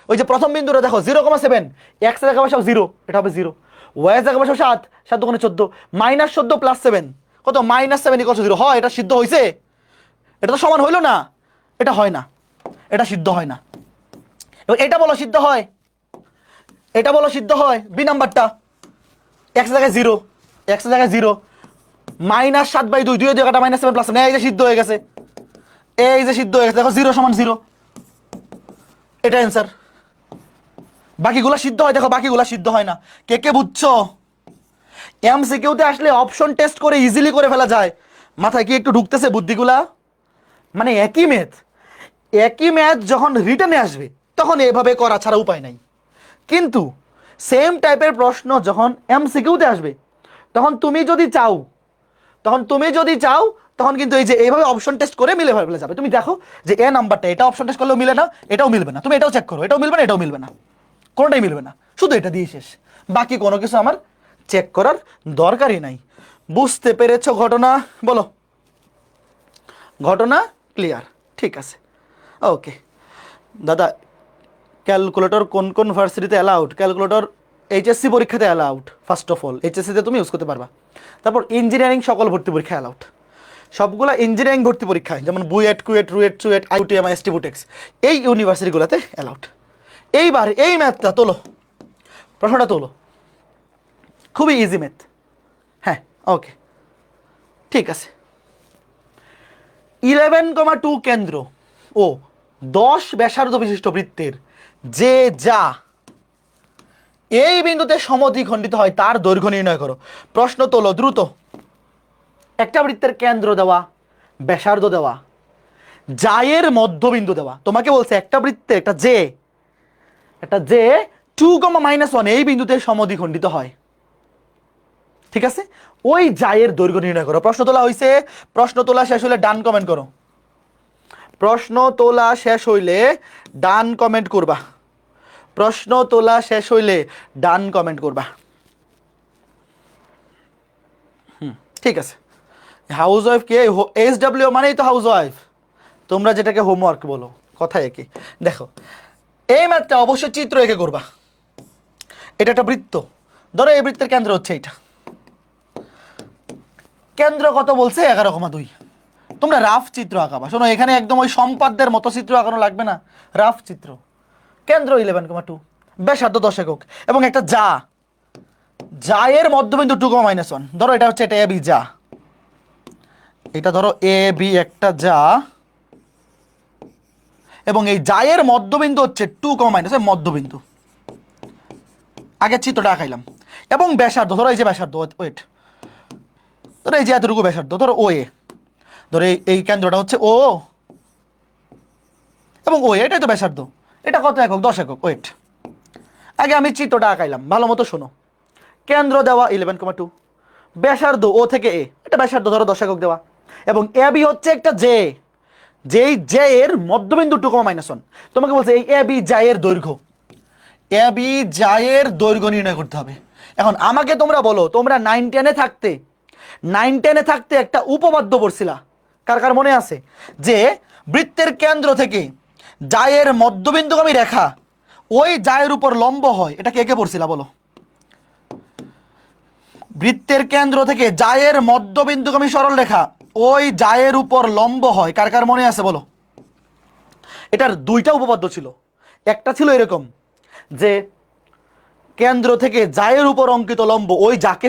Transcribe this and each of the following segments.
ওই যে প্রথম বিন্দুটা দেখো 0,7, এক্স এর জায়গায় বসাও 0, এটা হবে 0, ওয়াই এর জায়গায় বসাও 7, 7 দুগুণে 14, -14 + 7 কত, -7 = 0। হয় এটা সিদ্ধ হয়েছে? এটা তো সমান হইলো না, এটা হয় না, এটা সিদ্ধ হয় না। এবার এটা বলো সিদ্ধ হয়, এটা বলো সিদ্ধ হয়, বি নাম্বারটা এক্স এর জায়গায় 0, এক্স এর জায়গায় 0, -7/2, 2 এর জায়গাটা -7 + 7, এই যে সিদ্ধ হয়ে গেছে, এই যে সিদ্ধ হয়ে গেছে, দেখো 0 = 0, এটা অ্যান্সার। বাকিগুলা সিদ্ধ হয়, দেখো বাকিগুলা সিদ্ধ হয় না। কে কে বুঝছো? এমসিকিউতে আসলে অপশন টেস্ট করে ইজিলি করে ফেলা যায়। মাথায় কি একটু ঢুকতেছে বুদ্ধিগুলা? মানে একই ম্যাথ যখন রিটার্নে আসবে তখন এভাবে করা ছাড়া উপায় নাই, কিন্তু সেম টাইপের প্রশ্ন যখন এমসিকিউতে আসবে তখন তুমি যদি চাও তখন কিন্তু এই যে এইভাবে অপশন টেস্ট করে মিলে ফেলে যাবে। তুমি দেখো যে এ নাম্বারটা, এটা অপশন টেস্ট করলেও মিলে না, এটাও মিলবে না, তুমি এটাও চেক করো, এটাও মিলবে না, এটাও মিলবে না, কোনোটাই মিলবে না, শুধু এটা দিয়ে শেষ, বাকি কোনো কিছু আমার চেক করার দরকারই নাই। বুঝতে পেরেছো ঘটনা? বলো, ঘটনা ক্লিয়ার? ঠিক আছে, ওকে। দাদা ক্যালকুলেটর কোন কোন ভার্সিটিতে অ্যালাউড? ক্যালকুলেটর এইচএসসি পরীক্ষাতে অ্যালাউড, ফার্স্ট অফ অল এইচএসসিতে তুমি ইউজ করতে পারবা। তারপর ইঞ্জিনিয়ারিং সকল ভর্তি পরীক্ষা অ্যালাউড, সবগুলো ইঞ্জিনিয়ারিং ভর্তি পরীক্ষায়, যেমন বুয়েট, কুয়েট, রুয়েট, চুয়েট, আইউটিএম, এসটি, বুটেক্স, এই ইউনিভার্সিটিগুলোতে অ্যালাউড। এইবার এই ম্যাথটা তোলো, প্রশ্নটা তোলো, খুবই ইজি ম্যাথ। হ্যাঁ, ওকে, ঠিক আছে। 11,2 কেন্দ্র ও 10 ব্যাসার্ধ বিশিষ্ট বৃত্তের যে যা এই বিন্দুতে সমদ্বিখণ্ডিত হয় তার দৈর্ঘ্য নির্ণয় করো। প্রশ্ন তোলো দ্রুত। একটা বৃত্তের কেন্দ্র দেওয়া, ব্যাসার্ধ দেওয়া, জায়ের মধ্যবিন্দু দেওয়া। তোমাকে বলছে একটা বৃত্তে একটা যে 2,-1 এই বিন্দুতে সমদ্বিখণ্ডিত হয়, ঠিক আছে? ওই জায়ের দৈর্ঘ্য নির্ণয় করো। প্রশ্ন তোলা হয়েছে, প্রশ্ন তোলা শেষ হলে ডান কমেন্ট করো। প্রশ্ন তোলা শেষ হইলে ডান কমেন্ট করবা। প্রশ্ন তোলা শেষ হইলে ডান কমেন্ট করবা। ঠিক আছে। হাউস ওয়াইফ কে? SW মানেই তো হাউস ওয়াইফ, তোমরা যেটাকে হোমওয়ার্ক বলো, কথা একই। দেখো এই ম্যাথটা অবশ্যই চিত্র এঁকে করবা। এটা একটা বৃত্ত, ধরো এই বৃত্তের কেন্দ্র হচ্ছে এইটা, কেন্দ্র কত বলছে 11,2। তোমরা রাফ চিত্র আঁকাবা। শোনো, এখানে একদম ওই সম্পাদ্যের মতো চিত্র আঁকানো লাগবে না, রাফ চিত্র। কেন্দ্র 11,2, ব্যাসার্ধ 10 একক, এবং একটা জায়ের মধ্যবিন্দু 2,-1। ধরো এটা হচ্ছে, এটা এবি যা, এটা ধরো এবি একটা যা, এবং এই জায়ের মধ্যবিন্দু হচ্ছে 2,-, মধ্যবিন্দু। আগের চিত্রটা আঁকাইলাম। এবং ব্যাসার্ধ, ধরো এই যে ব্যাসার্ধ, ওয়েট, ধরো এই যে এতটুকু ব্যাসার্ধ, ধরো ও এ, ধরো এই কেন্দ্রটা হচ্ছে ও, এবং ও এটাই তো ব্যাসার্ধ। এটা কত একক? 10 একক। ওয়েট, আগে আমি চিত্রটা আঁকাইলাম, ভালো মতো শোনো। কেন্দ্র দেওয়া 11,2, ব্যাসার্ধ ও থেকে এ, এটা ব্যাসার্ধ ধরো 10 একক দেওয়া, এবং এবি হচ্ছে একটা যেই জে এর মধ্যবিন্দু 2,-1। তোমাকে বলছে এই এবি জায়ের দৈর্ঘ্য, এবি জায়ের দৈর্ঘ্য নির্ণয় করতে হবে। এখন আমাকে তোমরা বলো, তোমরা 9-10-এ থাকতে একটা উপপাদ্য পড়ছিলা, কার কার মনে আছে? যে বৃত্তের কেন্দ্র থেকে জায়ের মধ্যবিন্দুগামী রেখা ওই জায়ের উপর লম্ব হয়, এটা কে কে পড়ছিলা বলো? বৃত্তের কেন্দ্র থেকে জায়ের মধ্যবিন্দুগামী সরল রেখা ওই জায়ের উপর লম্ব হয়, কার কার মনে আছে বলো? এটার দুইটা উপপাদ্য ছিল। একটা ছিল এরকম যে কেন্দ্র থেকে জায়ের উপর অঙ্কিত লম্ব ওই যাকে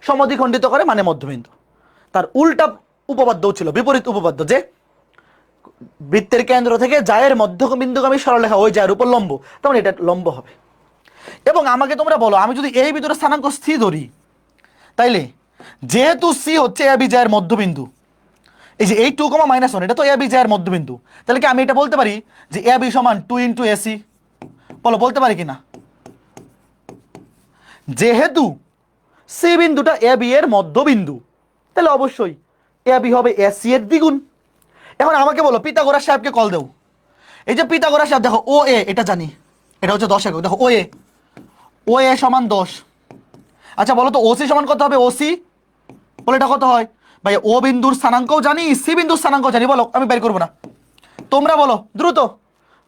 সমদ্বিখণ্ডিত করে মানে মধ্যবিন্দু। তার উল্টা উপপাদ্যও ছিল, বিপরীত উপপাদ্য, যে বৃত্তের কেন্দ্র থেকে জায়ের মধ্যবিন্দুগামী সরলরেখা ওই জায়ের উপর লম্ব, তখন এটা লম্ব হবে। এবং আমাকে তোমরা বলো, আমি যদি এই ভিতরে স্থানাঙ্ক সি ধরি, তাইলে যেহেতু সি হচ্ছে এবি জায়ের মধ্যবিন্দু, এই যে এই 2,-1 এটা তো এবি জায়ের মধ্যবিন্দু, তাহলে কি আমি এটা বলতে পারি যে এবি সমান 2 × AC? বলো, বলতে পারি কিনা? যেহেতু সি বিন্দুটা এবি এর মধ্যবিন্দু, তাহলে অবশ্যই এবি হবে এসি এর দ্বিগুণ। এখন আমাকে বলো, পিথাগোরাস সাহেবকে কল দেও। এই যে পিথাগোরাস সাহেব, দেখো ও এ, এটা জানি এটা হচ্ছে 10 একক, দেখো ও এ সমান 10। আচ্ছা বলো তো ওসি সমান কত হবে? ওসি বলে এটা কত হয়? ভাই ও বিন্দুর স্থানাঙ্কও জানি, সি বিন্দুর স্থানাঙ্ক জানি, বলো, আমি বের করবো না, তোমরা বলো দ্রুত,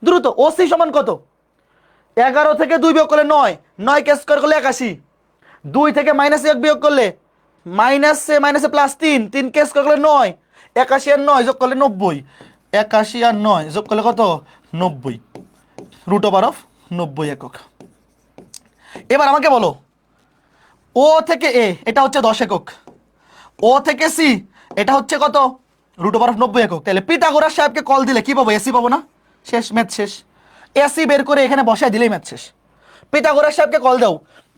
দ্রুত। ওসি সমান কত? 11 থেকে 2 বিয়োগ করলে 9, 9 কে স্কোয়ার করলে 81, 2 থেকে -1 বিয়োগ করলে মাইনাসে মাইনাসে +3, 3 কে স্কোয়ার করলে 9, 81 আর 9 যোগ করলে 90, 81 আর 9 যোগ করলে কত? 90, √90 একক। এবার আমাকে বলো, ও থেকে এ এটা হচ্ছে 10 একক, ও থেকে সি এটা হচ্ছে কত? √90 একক। তাহলে পিথাগোরাস সাহেবকে কল দিলে কি পাবো? এসি পাবো না? শেষ, ম্যাথ শেষ। এসি বের করে এখানে বসায় দিলেই ম্যাথ শেষ। পিথাগোরাস সাহেবকে কল দাও।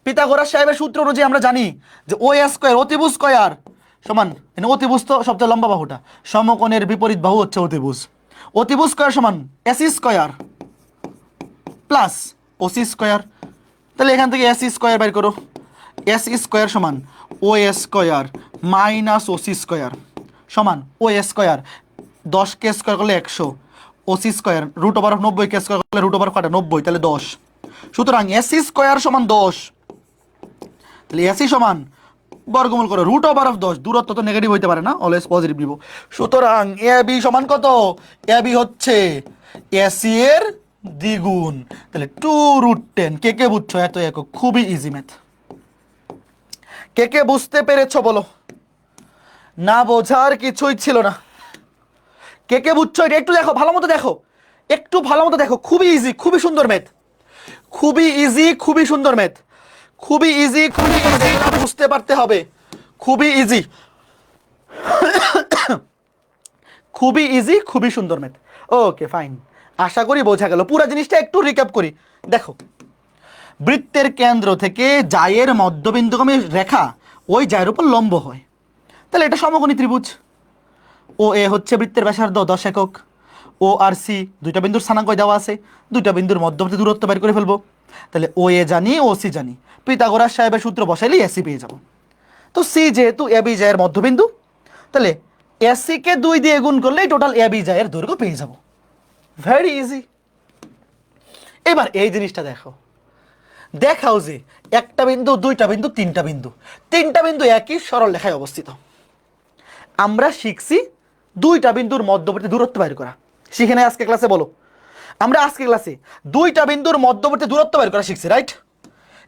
পিথাগোরাস সাহেবের সূত্র অনুযায়ী আমরা জানি যে ও স্কোয়ার অতিভুজ স্কোয়ার সমান, অতিভুজ তো সবচেয়ে লম্বা বাহুটা, সমকোণের বিপরীত বাহু হচ্ছে অতিভুজ। অতিভুজ স্কোয়ার সমান AC square plus OC square. তাহলে এখান থেকে এসি স্কোয়ার বের করো। এসি স্কোয়ার সমান ও স্কোয়ার মাইনাস ওসি স্কোয়ার সমান ও স্কোয়ার 10 কে স্কোয়ার করলে 100, ওসি স্কোয়ার √90 কে স্কোয়ার করলে √90, তাহলে 10। সুতরাং এসি স্কোয়ার সমান 10। তাহলে এসি সমান বর্গমূল করো √10। দূরত্ব তো নেগেটিভ হইতে পারে না, অলওয়েজ পজিটিভ দিব। সুতরাং এ বি সমান কত? এ বি হচ্ছে এসি এর দ্বিগুণ। তাহলে 2√10। কে কে বুঝছো? এত একক, খুবই ইজি ম্যাথ। কে কে বুঝতে পেরেছো বলো? না বোঝার কিছুই ছিল না। কে কে বুঝছো? এটা একটু দেখো, ভালো মতো দেখো, একটু ভালো মতো দেখো। খুবই ইজি, খুবই সুন্দর ম্যাথ, খুবই ইজি, খুবই সুন্দর ম্যাথ, খুবই ইজি, খুবই ইজি, বুঝতে পারতে হবে। খুবই ইজি, খুবই ইজি, খুবই সুন্দর ম্যাথ। ওকে ফাইন, আশা করি বোঝা গেল। পুরো জিনিসটা একটু রিক্যাপ করি। দেখো, বৃত্তের কেন্দ্র থেকে জায়ের মধ্যবিন্দুগামী রেখা ওই জায়ের উপর লম্ব হয়, তাহলে এটা সমকোণী ত্রিভুজ। ও এ হচ্ছে বৃত্তের ব্যাসার্ধ 10 একক, ও আর সি দুইটা বিন্দুর স্থানাঙ্ক দেওয়া আছে, দুইটা বিন্দুর মধ্যবর্তী দূরত্ব বের করে ফেলবো। তাহলে ও এ জানি, ও সি জানি, পিথাগোরাস সাহেবের সূত্র বসাইলেই এসি পেয়ে যাব। তো সি যেহেতু এ বি জায়ের মধ্যবিন্দু, তাহলে এসি কে 2 দিয়ে গুণ করলেই টোটাল এ বি জায়ের দৈর্ঘ্য পেয়ে যাব। Very easy. এবার এই জিনিসটা দেখো, দেখাও যে একটা বিন্দু, দুইটা বিন্দু, তিনটা বিন্দু, তিনটা বিন্দু একই সরল রেখায় অবস্থিত। আমরা শিখছি দুইটা বিন্দুর মধ্যবর্তী দূরত্ব বের করা, শিখে নাই আজকে ক্লাসে? বলো, আমরা আজকে ক্লাসে দুইটা বিন্দুর মধ্যবর্তী দূরত্ব বের করা শিখছি, রাইট?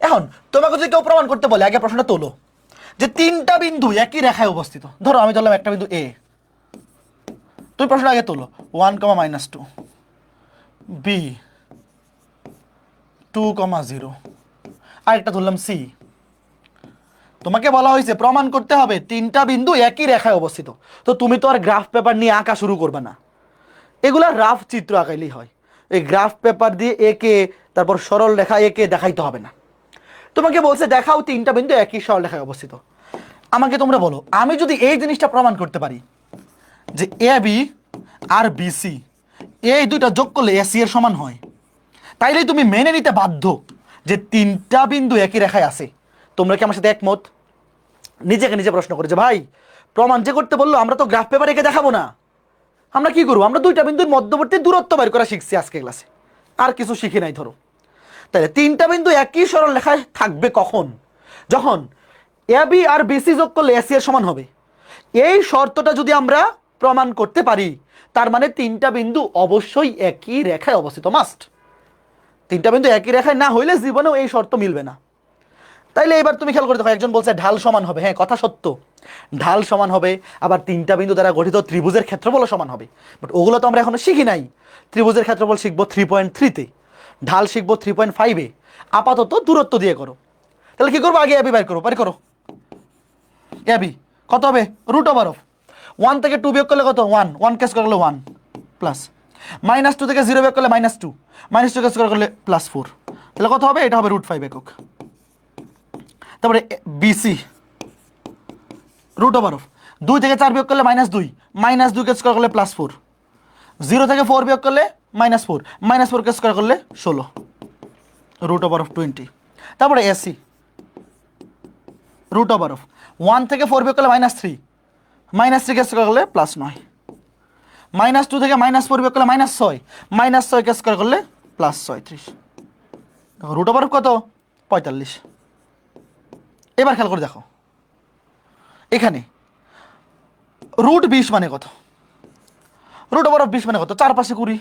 এখন তোমাকে যদি কেউ প্রমাণ করতে বলে, আগে প্রশ্নটা তোলো যে তিনটা বিন্দু একই রেখায় অবস্থিত। ধরো আমি ধরলাম একটা বিন্দু এ, তুমি প্রশ্ন আগে তোলো 1,-2, বি 2,0, আরেকটা ধরলাম সি। তোমাকে বলা হয়েছে প্রমাণ করতে হবে তিনটা বিন্দু একই রেখায় অবস্থিত। তো তুমি তো আর গ্রাফ পেপার নিয়ে আঁকা শুরু করবে না, এগুলা রাফ চিত্র আঁকাইলেই হয়। এই গ্রাফ পেপার দিয়ে একে, তারপর সরল রেখা একে দেখাইতে হবে না। তোমাকে বলছে দেখাও তিনটা বিন্দু একই সরল রেখায় অবস্থিত। আমাকে তোমরা বলো, আমি যদি এই জিনিসটা প্রমাণ করতে পারি যে এ বি আর বিসি এই দুইটা যোগ করলে এসি এর সমান হয়, তাইলেই তুমি মেনে নিতে বাধ্য যে তিনটা বিন্দু একই রেখায় আছে। তোমরা কি আমার সাথে একমত? নিজেকে নিজে প্রশ্ন করে যে ভাই প্রমাণ যে করতে বললো, আমরা তো গ্রাফ পেপার এঁকে দেখাবো না, আমরা কি করবো? আমরা দুইটা বিন্দুর মধ্যবর্তী দূরত্ব বের করা শিখছি আজকে ক্লাসে, আর কিছু শিখি নাই। ধরো তাহলে তিনটা বিন্দু একই সরল রেখায় থাকবে কখন? যখন এ বি আর বিসি যোগ করলে এসি এর সমান হবে। এই শর্তটা যদি আমরা প্রমাণ করতে পারি, তার মানে তিনটা বিন্দু অবশ্যই একই রেখায় অবস্থিত, মাস্ট। তিনটা বিন্দু একই রেখায় না হইলে জীবনেও এই শর্ত মিলবে না। তাইলে এবার তুমি খেয়াল করে দেখো, একজন বলছে ঢাল সমান হবে, হ্যাঁ কথা সত্য, ঢাল সমান হবে, আবার তিনটা বিন্দু দ্বারা গঠিত ত্রিভুজের ক্ষেত্রফলও সমান হবে। বাট ওগুলো তো আমরা এখনো শিখি নাই। ত্রিভুজের ক্ষেত্রফল শিখবো 3.3-তে, ঢাল শিখবো 3.5-এ। আপাতত দূরত্ব দিয়ে করো। তাহলে কি করবো? আগে এবি বের করো, বের করো। এবি কত হবে? √1 থেকে 2 বিয়োগ করলে কত? 1, 1 কে স্কয়ার করলে 1 প্লাস -2 থেকে 0 বিয়োগ করলে -2, -2 কে স্কয়ার করলে +4, তাহলে কত হবে? এটা হবে √5 একক। তারপরে বিসি √2 থেকে 4 বিয়োগ করলে -2, -2 কে স্কয়ার করলে +4, 0 থেকে 4 বিয়োগ করলে -4, -4 কে স্কয়ার করলে 16, √20। তারপরে এসি √1 থেকে 4 বিয়োগ করলে -3, -3 কে স্কয়ার করলে +9, -2 থেকে -4 বিয়োগ করলে -6, -6 কে স্কয়ার করলে +36, √, কত? 45। এবার খেয়াল করে দেখো, এখানে √20 মানে কত? √20 মানে কত? 4 পাশে 20,